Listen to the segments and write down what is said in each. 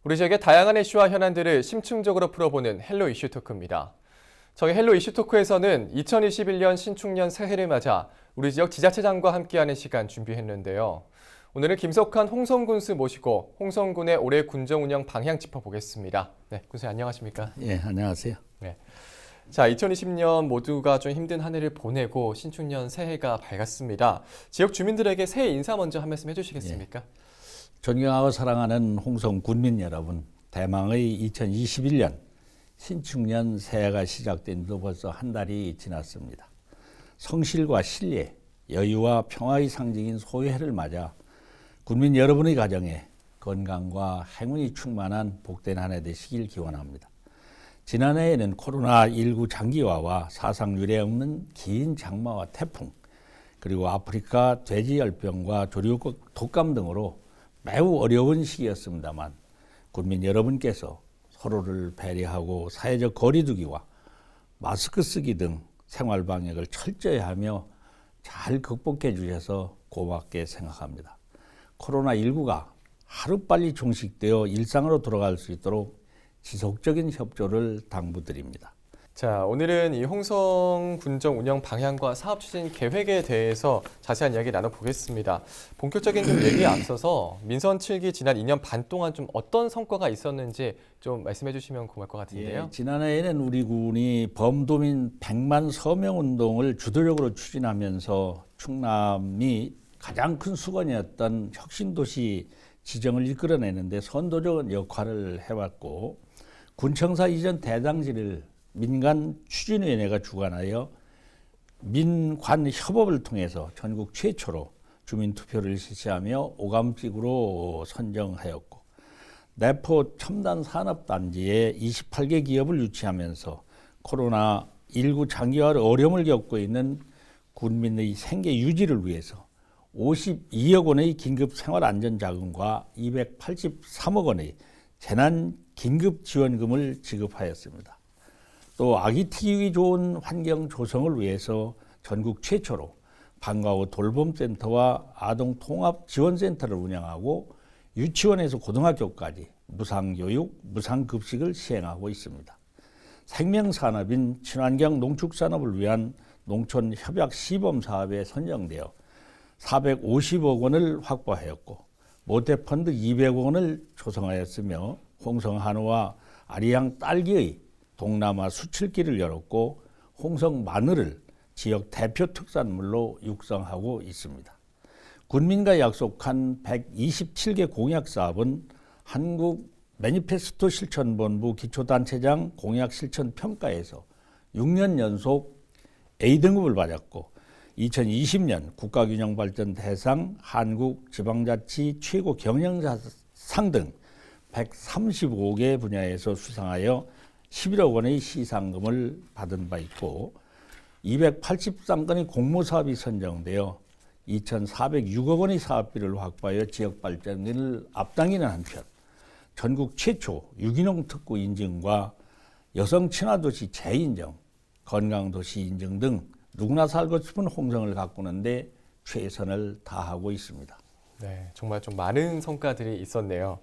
우리 지역의 다양한 이슈와 현안들을 심층적으로 풀어보는 헬로 이슈 토크입니다. 저희 헬로 이슈 토크에서는 2021년 신축년 새해를 맞아 우리 지역 지자체장과 함께하는 시간 준비했는데요. 오늘은 김석환 홍성군수 모시고 홍성군의 올해 군정 운영 방향 짚어보겠습니다. 네, 군수님 안녕하십니까? 예, 안녕하세요. 네. 자, 2020년 모두가 좀 힘든 한 해를 보내고 신축년 새해가 밝았습니다. 지역 주민들에게 새해 인사 먼저 한 말씀 해주시겠습니까? 존경하고 사랑하는 홍성 군민 여러분, 대망의 2021년 신축년 새해가 시작된 지 벌써 한 달이 지났습니다. 성실과 신뢰, 여유와 평화의 상징인 소해를 맞아 군민 여러분의 가정에 건강과 행운이 충만한 복된 한 해 되시길 기원합니다. 지난해에는 코로나19 장기화와 사상 유례 없는 긴 장마와 태풍, 그리고 아프리카 돼지열병과 조류국 독감 등으로 매우 어려운 시기였습니다만 국민 여러분께서 서로를 배려하고 사회적 거리 두기와 마스크 쓰기 등 생활 방역을 철저히 하며 잘 극복해 주셔서 고맙게 생각합니다. 코로나19가 하루빨리 종식되어 일상으로 돌아갈 수 있도록 지속적인 협조를 당부드립니다. 자, 오늘은 이 홍성 군정 운영 방향과 사업 추진 계획에 대해서 자세한 이야기 나눠보겠습니다. 본격적인 좀 얘기에 앞서서 민선 7기 지난 2년 반 동안 좀 어떤 성과가 있었는지 좀 말씀해 주시면 고마울 것 같은데요. 예, 지난해에는 우리 군이 범도민 100만 서명 운동을 주도적으로 추진하면서 충남이 가장 큰 수건이었던 혁신도시 지정을 이끌어내는데 선도적 역할을 해왔고, 군청사 이전 대당지를 민간 추진위원회가 주관하여 민관 협업을 통해서 전국 최초로 주민투표를 실시하며 오감직으로 선정하였고, 내포 첨단산업단지에 28개 기업을 유치하면서 코로나19 장기화로 어려움을 겪고 있는 군민의 생계 유지를 위해서 52억 원의 긴급 생활안전자금과 283억 원의 재난 긴급 지원금을 지급하였습니다. 또 아기 키우기 좋은 환경 조성을 위해서 전국 최초로 방과 후 돌봄센터와 아동 통합 지원센터를 운영하고 유치원에서 고등학교까지 무상교육, 무상급식을 시행하고 있습니다. 생명산업인 친환경 농축산업을 위한 농촌협약 시범사업에 선정되어 450억 원을 확보하였고, 모태펀드 200억 원을 조성하였으며 홍성 한우와 아리양 딸기의 동남아 수출길을 열었고, 홍성 마늘을 지역 대표 특산물로 육성하고 있습니다. 군민과 약속한 127개 공약사업은 한국 매니페스토 실천본부 기초단체장 공약실천평가에서 6년 연속 A등급을 받았고, 2020년 국가균형발전 대상 한국지방자치 최고 경영자상 등 135개 분야에서 수상하여 11억 원의 시상금을 받은 바 있고, 283건의 공모사업이 선정되어 2,406억 원의 사업비를 확보하여 지역 발전을 앞당기는 한편, 전국 최초 유기농 특구 인증과 여성 친화도시 재인정, 건강도시 인증 등 누구나 살고 싶은 홍성을 가꾸는데 최선을 다하고 있습니다. 네, 정말 좀 많은 성과들이 있었네요.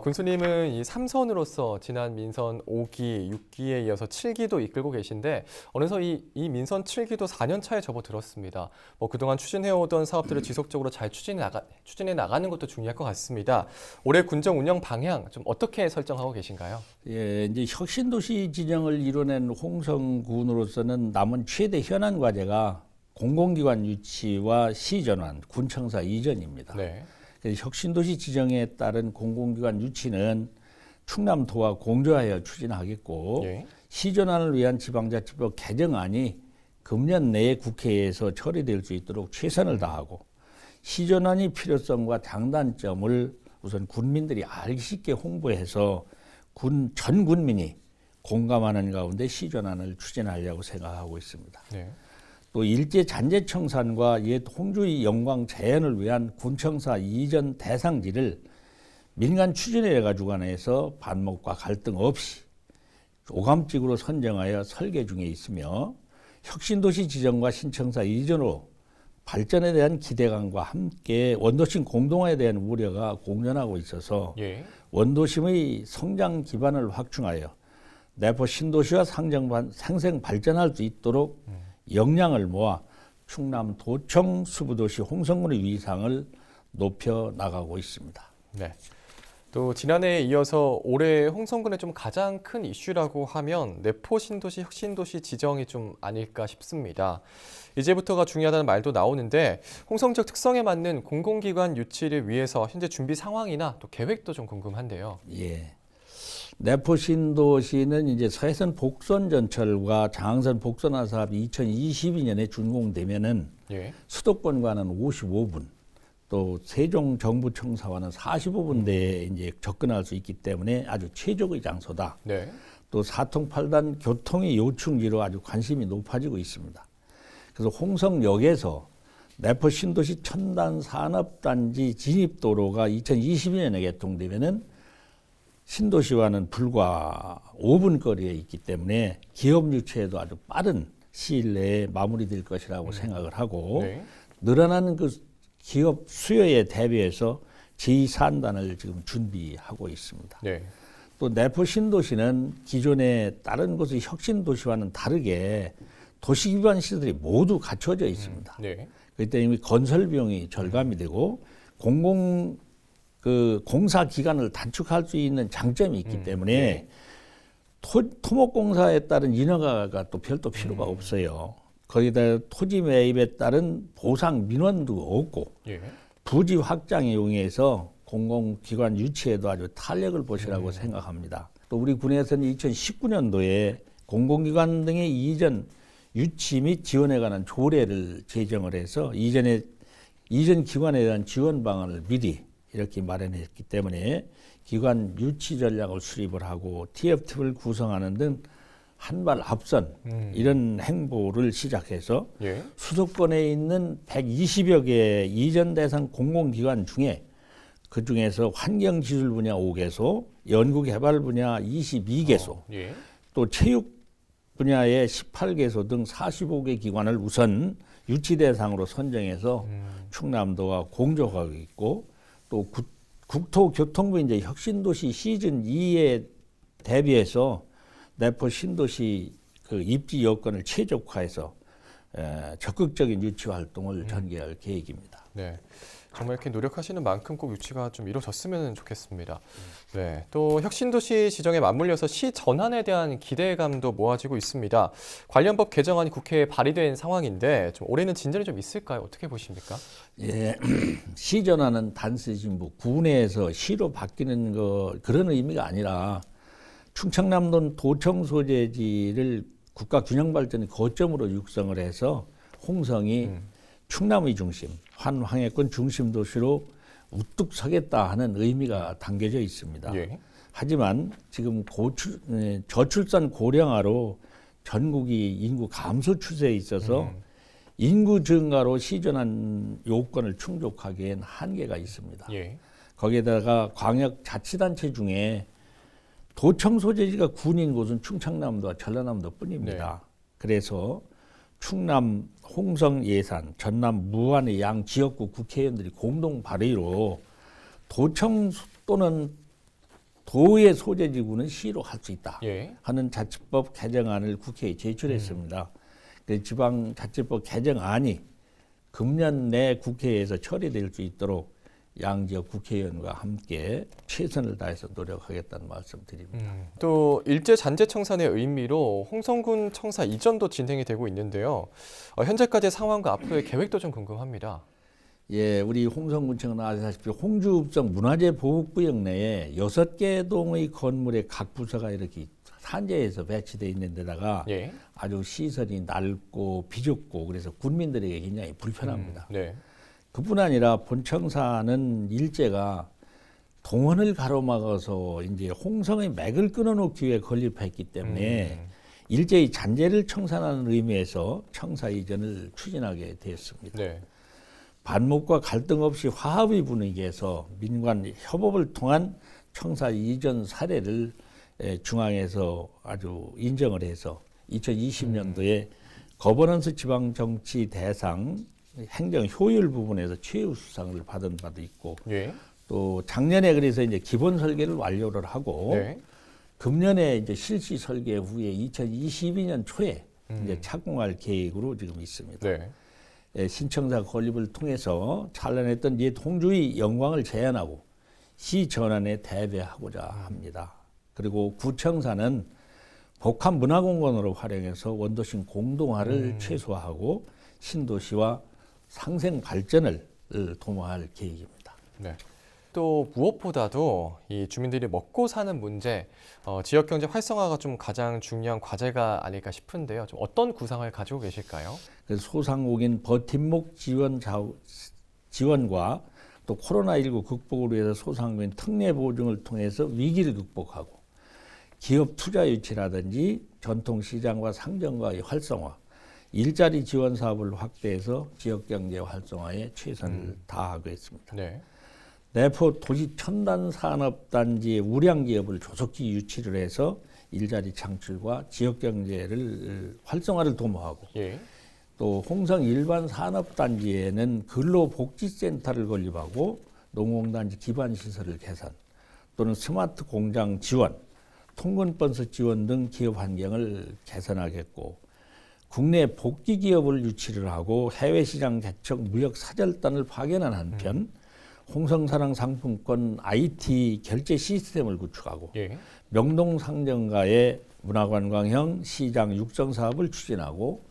군수님은 이 3선으로서 지난 민선 5기, 6기에 이어서 7기도 이끌고 계신데 어느덧 이 민선 7기도 4년 차에 접어들었습니다. 그동안 추진해오던 사업들을 지속적으로 잘 추진해 나가는 것도 중요할 것 같습니다. 올해 군정 운영 방향 좀 어떻게 설정하고 계신가요? 예, 이제 혁신도시 지정을 이뤄낸 홍성군으로서는 남은 최대 현안 과제가 공공기관 유치와 시전환, 군청사 이전입니다. 네. 혁신도시 지정에 따른 공공기관 유치는 충남도와 공조하여 추진하겠고, 예. 시전환을 위한 지방자치법 개정안이 금년 내에 국회에서 처리될 수 있도록 최선을 다하고, 시전환의 필요성과 장단점을 우선 군민들이 알기 쉽게 홍보해서 전 군민이 공감하는 가운데 시전환을 추진하려고 생각하고 있습니다. 네. 또 일제 잔재 청산과 옛 홍주의 영광 재현을 위한 군청사 이전 대상지를 민간 추진회가 주관해서 반목과 갈등 없이 오감직으로 선정하여 설계 중에 있으며, 혁신도시 지정과 신청사 이전으로 발전에 대한 기대감과 함께 원도심 공동화에 대한 우려가 공존하고 있어서 예. 원도심의 성장 기반을 확충하여 내포 신도시와 생생 발전할 수 있도록 역량을 모아 충남 도청 수부도시 홍성군의 위상을 높여 나가고 있습니다. 네. 또 지난해에 이어서 올해 홍성군의 좀 가장 큰 이슈라고 하면 내포 신도시 혁신도시 지정이 좀 아닐까 싶습니다. 이제부터가 중요하다는 말도 나오는데 홍성 지역 특성에 맞는 공공기관 유치를 위해서 현재 준비 상황이나 또 계획도 좀 궁금한데요. 예. 내포 신도시는 이제 서해선 복선 전철과 장항선 복선화 사업이 2022년에 준공되면은 예. 수도권과는 55분, 또 세종 정부청사와는 45분 내에 이제 접근할 수 있기 때문에 아주 최적의 장소다. 네. 또 사통팔단 교통의 요충지로 아주 관심이 높아지고 있습니다. 그래서 홍성역에서 내포 신도시 첨단 산업단지 진입도로가 2022년에 개통되면은 신도시와는 불과 5분 거리에 있기 때문에 기업 유치에도 아주 빠른 시일 내에 마무리될 것이라고 생각을 하고 네. 늘어나는 그 기업 수요에 대비해서 제2산단을 지금 준비하고 있습니다. 네. 또 내포 신도시는 기존의 다른 곳의 혁신 도시와는 다르게 도시 기반 시설이 모두 갖춰져 있습니다. 네. 그렇기 때문에 이미 건설 비용이 절감이 되고 공사 기간을 단축할 수 있는 장점이 있기 때문에 네. 토목공사에 따른 인허가가 또 별도 필요가 없어요. 거기다 토지 매입에 따른 보상 민원도 없고 예. 부지 확장에 용해서 공공기관 유치에도 아주 탄력을 보시라고 생각합니다. 또 우리 군에서는 2019년도에 공공기관 등의 이전 유치 및 지원에 관한 조례를 제정을 해서 이전 기관에 대한 지원 방안을 미리 이렇게 마련했기 때문에 기관 유치 전략을 수립을 하고 TFT를 구성하는 등 한 발 앞선 이런 행보를 시작해서 예. 수도권에 있는 120여 개의 이전 대상 공공기관 중에 그 중에서 환경기술 분야 5개소, 연구개발 분야 22개소, 예. 또 체육 분야의 18개소 등 45개 기관을 우선 유치 대상으로 선정해서 충남도와 공조하고 있고 또 국토교통부 이제 혁신도시 시즌 2에 대비해서 내포 신도시 그 입지 여건을 최적화해서 적극적인 유치 활동을 전개할 계획입니다. 네. 정말 이렇게 노력하시는 만큼 꼭 유치가 좀 이루어졌으면 좋겠습니다. 네. 또 혁신도시 지정에 맞물려서 시 전환에 대한 기대감도 모아지고 있습니다. 관련 법 개정안이 국회에 발의된 상황인데 좀 올해는 진전이 좀 있을까요? 어떻게 보십니까? 예, 시 전환은 단순히 뭐 구내에서 시로 바뀌는 그런 의미가 아니라 충청남도 도청 소재지를 국가 균형 발전의 거점으로 육성을 해서 홍성이 충남의 중심, 환황해권 중심 도시로 우뚝 서겠다 하는 의미가 담겨져 있습니다. 예. 하지만 지금 저출산 고령화로 전국이 인구 감소 추세에 있어서 인구 증가로 시전환 요건을 충족하기엔 한계가 있습니다. 예. 거기에다가 광역자치단체 중에 도청 소재지가 군인 곳은 충청남도와 전라남도 뿐입니다. 그래서 충남 홍성 예산, 전남 무안의 양 지역구 국회의원들이 공동 발의로 도청 또는 도의 소재지구는 시로 할 수 있다 예. 하는 자치법 개정안을 국회에 제출했습니다. 그 지방자치법 개정안이 금년 내 국회에서 처리될 수 있도록 양 지역 국회의원과 함께 최선을 다해서 노력하겠다는 말씀 드립니다. 또 일제 잔재 청산의 의미로 홍성군 청사 이전도 진행이 되고 있는데요. 현재까지의 상황과 앞으로의 계획도 좀 궁금합니다. 예, 우리 홍성군청은 아시다시피 홍주읍성 문화재보호구역 내에 6개 동의 건물의 각 부서가 이렇게 산재에서 배치되어 있는 데다가 예. 아주 시설이 낡고 비좁고 그래서 군민들에게 굉장히 불편합니다. 네. 그뿐 아니라 본청사는 일제가 동원을 가로막아서 이제 홍성의 맥을 끊어놓기 위해 건립했기 때문에 일제의 잔재를 청산하는 의미에서 청사 이전을 추진하게 되었습니다. 네. 반목과 갈등 없이 화합의 분위기에서 민관 협업을 통한 청사 이전 사례를 중앙에서 아주 인정을 해서 2020년도에 거버넌스 지방정치 대상 행정 효율 부분에서 최우 수상을 받은 바도 있고 예. 또 작년에 그래서 이제 기본 설계를 완료를 하고 네. 금년에 이제 실시 설계 후에 2022년 초에 이제 착공할 계획으로 지금 있습니다. 네. 예, 신청자 건립을 통해서 찬란했던 옛 홍주의 영광을 재현하고 시 전환에 대비하고자 합니다. 그리고 구청사는 복합 문화공간으로 활용해서 원도심 공동화를 최소화하고 신도시와 상생 발전을 도모할 계획입니다. 네. 또 무엇보다도 이 주민들이 먹고 사는 문제, 지역 경제 활성화가 좀 가장 중요한 과제가 아닐까 싶은데요. 좀 어떤 구상을 가지고 계실까요? 그래서 소상공인 버팀목 지원과 또 코로나19 극복을 위해서 소상공인 특례 보증을 통해서 위기를 극복하고 기업 투자 유치라든지 전통시장과 상점과의 활성화, 일자리 지원 사업을 확대해서 지역경제 활성화에 최선을 다하고 있습니다. 네. 내포 도시 첨단 산업단지의 우량 기업을 조속히 유치를 해서 일자리 창출과 지역경제를 활성화를 도모하고 예. 또 홍성 일반 산업단지에는 근로복지센터를 건립하고 농공단지 기반시설을 개선 또는 스마트 공장 지원, 통근버스 지원 등 기업 환경을 개선하겠고 국내 복귀 기업을 유치를 하고 해외 시장 개척 무역 사절단을 파견한 한편 홍성사랑 상품권 IT 결제 시스템을 구축하고 예. 명동상점가의 문화관광형 시장 육성 사업을 추진하고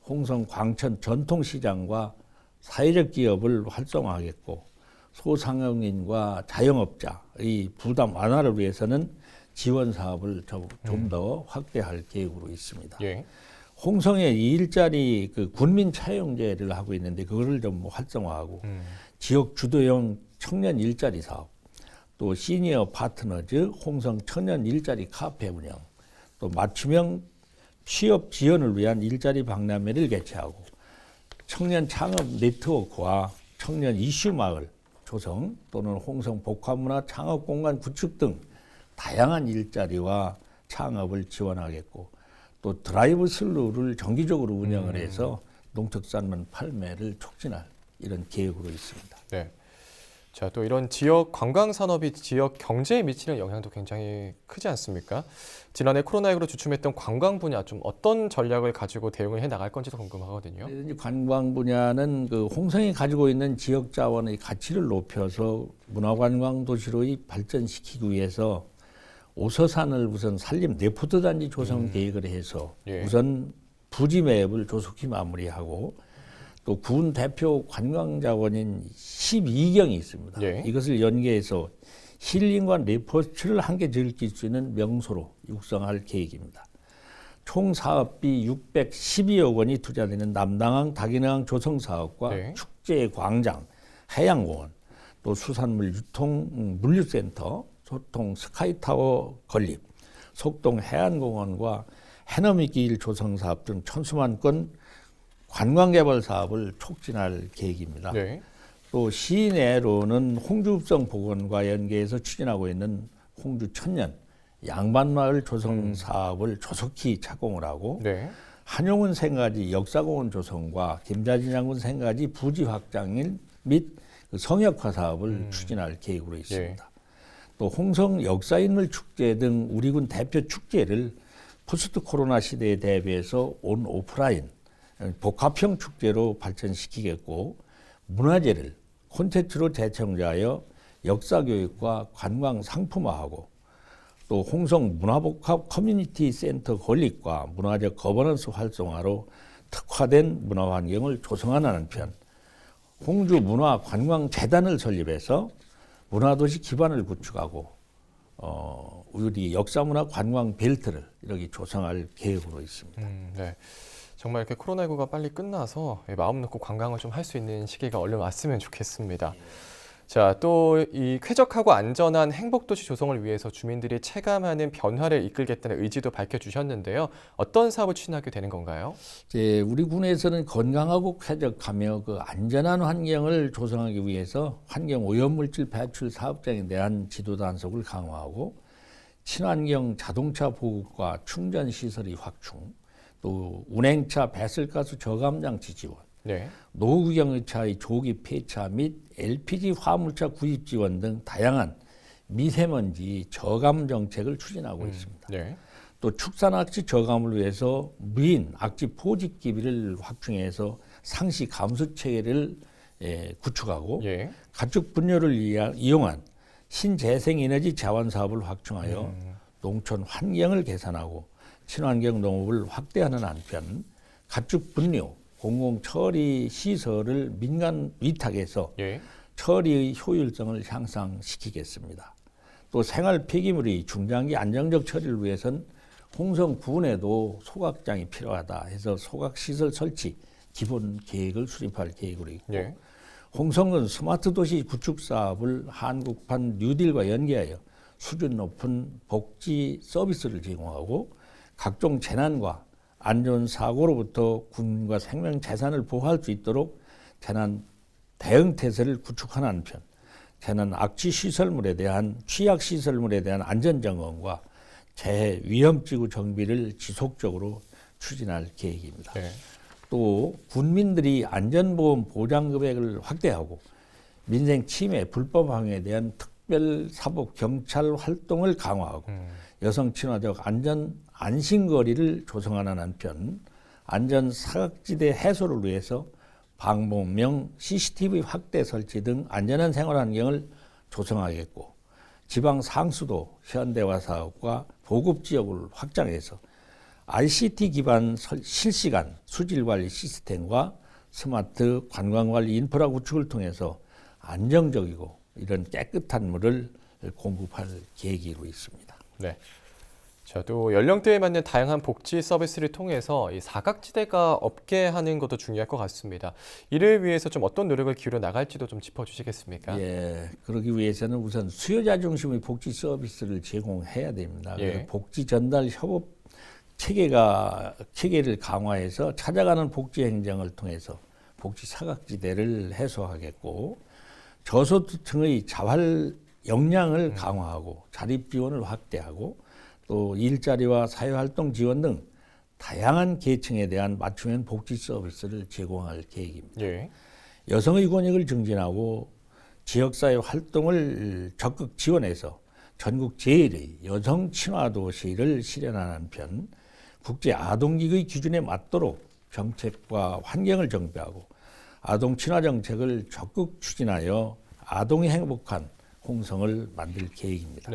홍성 광천 전통시장과 사회적 기업을 활성화하겠고 소상공인과 자영업자의 부담 완화를 위해서는 지원 사업을 좀 더 확대할 계획으로 있습니다. 예. 홍성에 일자리 그 군민 차용제를 하고 있는데 그거를 좀 활성화하고 지역 주도형 청년 일자리 사업, 또 시니어 파트너즈 홍성 청년 일자리 카페 운영, 또 맞춤형 취업 지원을 위한 일자리 박람회를 개최하고 청년 창업 네트워크와 청년 이슈 마을 조성 또는 홍성 복합문화 창업 공간 구축 등 다양한 일자리와 창업을 지원하겠고 또 드라이브 스루를 정기적으로 운영을 해서 농특산물 판매를 촉진할 이런 계획으로 있습니다. 네. 자, 또 이런 지역 관광 산업이 지역 경제에 미치는 영향도 굉장히 크지 않습니까? 지난해 코로나19로 주춤했던 관광 분야 좀 어떤 전략을 가지고 대응을 해 나갈 건지도 궁금하거든요. 관광 분야는 그 홍성이 가지고 있는 지역 자원의 가치를 높여서 문화관광 도시로 발전시키기 위해서 오서산을 우선 산림 네포트 단지 조성 계획을 해서 예. 우선 부지 매입을 조속히 마무리하고 또 군 대표 관광 자원인 12경이 있습니다. 예. 이것을 연계해서 힐링과 리포츠를 함께 즐길 수 있는 명소로 육성할 계획입니다. 총 사업비 612억 원이 투자되는 남당항 다기능항 조성 사업과 네. 축제 광장, 해양공원, 또 수산물 유통 물류센터, 소통 스카이타워 건립, 속동 해안공원과 해넘이길 조성 사업 등 천수만 건 관광개발 사업을 촉진할 계획입니다. 네. 또 시내로는 홍주읍성 복원과 연계해서 추진하고 있는 홍주 천년 양반마을 조성 사업을 조속히 착공을 하고 네. 한용운 생가지 역사공원 조성과 김자진 장군 생가지 부지 확장 및 성역화 사업을 추진할 계획으로 있습니다. 또 홍성 역사인물 축제 등 우리 군 대표 축제를 포스트 코로나 시대에 대비해서 온 오프라인 복합형 축제로 발전시키겠고 문화재를 콘텐츠로 재청자하여 역사교육과 관광 상품화하고 또 홍성 문화복합 커뮤니티 센터 건립과 문화적 거버넌스 활성화로 특화된 문화환경을 조성하는 한편 홍주 문화관광재단을 설립해서 문화도시 기반을 구축하고 우리 역사문화 관광 벨트를 이렇게 조성할 계획으로 있습니다. 네. 정말 이렇게 코로나19가 빨리 끝나서 마음 놓고 관광을 좀 할 수 있는 시기가 얼른 왔으면 좋겠습니다. 자, 또 이 쾌적하고 안전한 행복도시 조성을 위해서 주민들이 체감하는 변화를 이끌겠다는 의지도 밝혀주셨는데요. 어떤 사업을 추진하게 되는 건가요? 이제 우리 군에서는 건강하고 쾌적하며 그 안전한 환경을 조성하기 위해서 환경 오염물질 배출 사업장에 대한 지도 단속을 강화하고 친환경 자동차 보급과 충전 시설의 확충, 또 운행차 배설가스 저감 장치 지원, 네. 노후경유차의 조기 폐차 및 LPG 화물차 구입 지원 등 다양한 미세먼지 저감 정책을 추진하고 있습니다. 네. 또 축산악취 저감을 위해서 무인 악취 포집 기비를 확충해서 상시 감수 체계를 구축하고 가축 분뇨를 이용한 신재생 에너지 자원 사업을 확충하여 농촌 환경을 개선하고 친환경 농업을 확대하는 한편 가축 분뇨 공공 처리 시설을 민간 위탁해서 처리의 효율성을 향상시키겠습니다. 또 생활 폐기물의 중장기 안정적 처리를 위해선 홍성 군에도 소각장이 필요하다 해서 소각시설 설치 기본 계획을 수립할 계획으로 있고 홍성군 스마트 도시 구축 사업을 한국판 뉴딜과 연계하여 수준 높은 복지 서비스를 제공하고 각종 재난과 안전사고로부터 군민과 생명 재산을 보호할 수 있도록 재난 대응 태세를 구축하는 한편 재난 악취 시설물에 대한 취약 시설물에 대한 안전 점검과 재해 위험지구 정비를 지속적으로 추진할 계획입니다. 또 군민들이 안전보험 보장 금액을 확대하고 민생 침해 불법 항해에 대한 특별 사법 경찰 활동을 강화하고 여성 친화적 안전 안심거리를 조성하는 한편 안전 사각지대 해소를 위해서 방범용 CCTV 확대 설치 등 안전한 생활 환경을 조성하겠고 지방 상수도 현대화 사업과 보급 지역을 확장해서 ICT 기반 실시간 수질 관리 시스템과 스마트 관광 관리 인프라 구축을 통해서 안정적이고 이런 깨끗한 물을 공급할 계획으로 있습니다. 네. 저도 연령대에 맞는 다양한 복지 서비스를 통해서 이 사각지대가 없게 하는 것도 중요할 것 같습니다. 이를 위해서 좀 어떤 노력을 기울여 나갈지도 좀 짚어주시겠습니까? 예, 그러기 위해서는 우선 수요자 중심의 복지 서비스를 제공해야 됩니다. 복지 전달 협업 체계를 강화해서 찾아가는 복지 행정을 통해서 복지 사각지대를 해소하겠고 저소득층의 자활 역량을 강화하고 자립 지원을 확대하고 또 일자리와 사회활동 지원 등 다양한 계층에 대한 맞춤형 복지 서비스를 제공할 계획입니다. 여성의 권익을 증진하고 지역사회 활동을 적극 지원해서 전국 제1의 여성 친화 도시를 실현하는 한편 국제 아동기구의 기준에 맞도록 정책과 환경을 정비하고 아동 친화 정책을 적극 추진하여 아동이 행복한 홍성을 만들 계획입니다.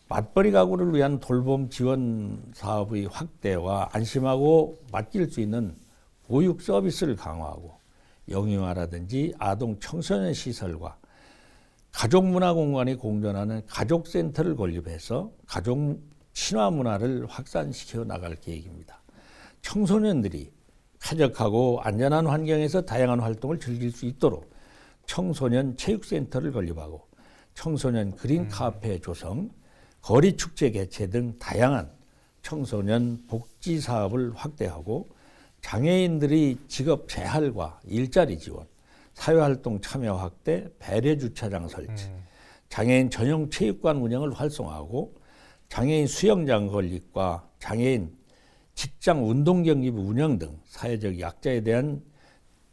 맞벌이 가구를 위한 돌봄 지원 사업의 확대와 안심하고 맡길 수 있는 보육 서비스를 강화하고 영유아라든지 아동 청소년 시설과 가족 문화 공간이 공존하는 가족센터를 건립해서 가족 친화 문화를 확산시켜 나갈 계획입니다. 청소년들이 쾌적하고 안전한 환경에서 다양한 활동을 즐길 수 있도록 청소년 체육센터를 건립하고 청소년 그린 카페 조성, 거리 축제 개최 등 다양한 청소년 복지 사업을 확대하고 장애인들의 직업 재활과 일자리 지원, 사회활동 참여 확대, 배려 주차장 설치, 장애인 전용 체육관 운영을 활성화하고 장애인 수영장 건립과 장애인 직장 운동 경기부 운영 등 사회적 약자에 대한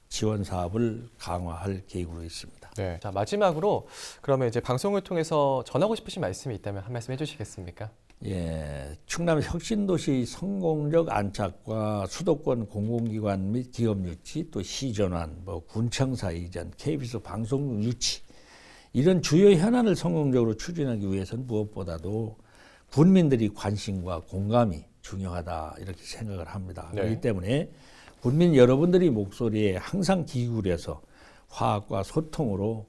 지원 사업을 강화할 계획으로 있습니다. 네. 자, 마지막으로 그러면 이제 방송을 통해서 전하고 싶으신 말씀이 있다면 한 말씀 해주시겠습니까? 예, 충남 혁신도시 성공적 안착과 수도권 공공기관 및 기업 유치, 또 시전환, 군청사 이전, KBS 방송국 유치 이런 주요 현안을 성공적으로 추진하기 위해서는 무엇보다도 군민들이 관심과 공감이 중요하다 이렇게 생각을 합니다. 그렇기 때문에 군민 여러분들의 목소리에 항상 귀 기울여서 화합과 소통으로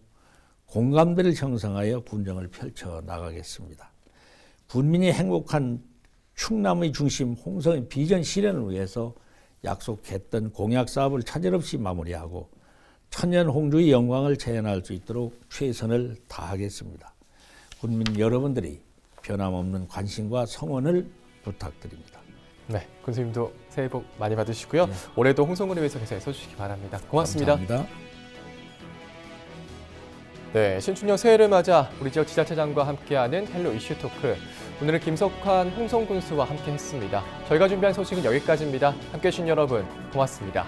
공감대를 형성하여 군정을 펼쳐 나가겠습니다. 군민이 행복한 충남의 중심 홍성의 비전 실현을 위해서 약속했던 공약 사업을 차질없이 마무리하고 천년 홍주의 영광을 재현할 수 있도록 최선을 다하겠습니다. 군민 여러분들이 변함없는 관심과 성원을 부탁드립니다. 네, 군수님도 새해 복 많이 받으시고요. 올해도 홍성군을 위해서 계속 애써주시기 바랍니다. 고맙습니다. 감사합니다. 네, 신춘년 새해를 맞아 우리 지역 지자체장과 함께하는 헬로 이슈 토크. 오늘은 김석환 홍성군수와 함께했습니다. 저희가 준비한 소식은 여기까지입니다. 함께해 주신 여러분 고맙습니다.